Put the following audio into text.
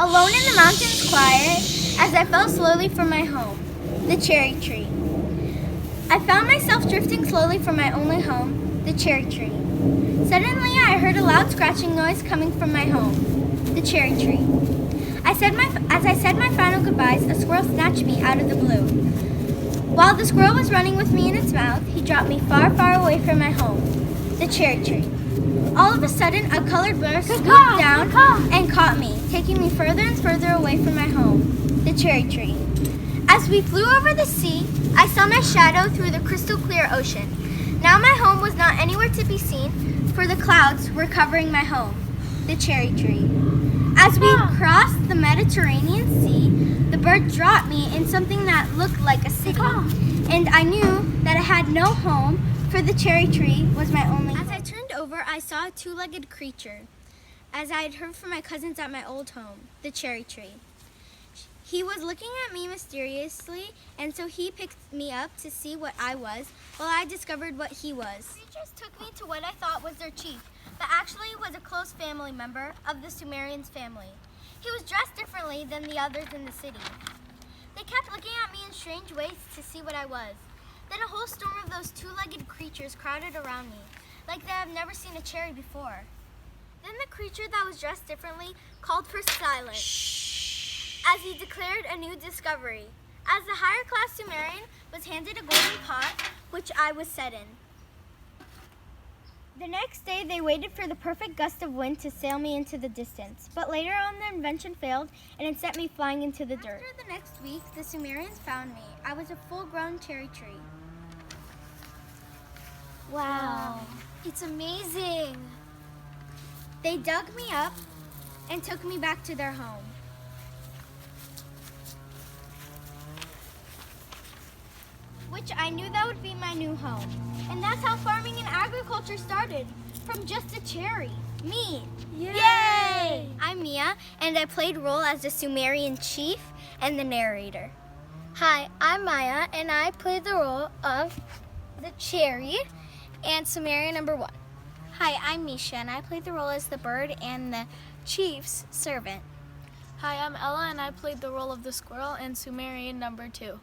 Alone in the mountains quiet, as I fell slowly from my home, the cherry tree. I found myself drifting slowly from my only home, the cherry tree. Suddenly I heard a loud scratching noise coming from my home, the cherry tree. As I said my final goodbyes, a squirrel snatched me out of the blue. While the squirrel was running with me in its mouth, he dropped me far, far away from my home, the cherry tree. All of a sudden, a colored bird swooped down and caught me, taking me further and further away from my home, the cherry tree. As we flew over the sea, I saw my shadow through the crystal clear ocean. Now my home was not anywhere to be seen, for the clouds were covering my home, the cherry tree. As we crossed the Mediterranean Sea, the bird dropped me in something that looked like a city, and I knew that I had no home, for the cherry tree was my only home. As I turned over, I saw a two-legged creature, as I had heard from my cousins at my old home, the cherry tree. He was looking at me mysteriously, and so he picked me up to see what I was, while I discovered what he was. The creatures took me to what I thought was their chief, but actually was a close family member of the Sumerians family. He was dressed differently than the others in the city. They kept looking at me in strange ways to see what I was. Then a whole storm of those two-legged creatures crowded around me, like they have never seen a cherry before. Then the creature that was dressed differently called for silence, as he declared a new discovery. As the higher-class Sumerian was handed a golden pot, which I was set in. The next day, they waited for the perfect gust of wind to sail me into the distance. But later on, their invention failed, and it sent me flying into the dirt. After the next week, the Sumerians found me. I was a full-grown cherry tree. Wow, it's amazing. They dug me up and took me back to their home. Which I knew that would be my new home. And that's how farming and agriculture started, from just a cherry. Me. Yay! I'm Mia, and I played role as the Sumerian chief and the narrator. Hi, I'm Maya, and I played the role of the cherry and Sumerian number 1. Hi, I'm Misha, and I played the role as the bird and the chief's servant. Hi, I'm Ella, and I played the role of the squirrel and Sumerian number 2.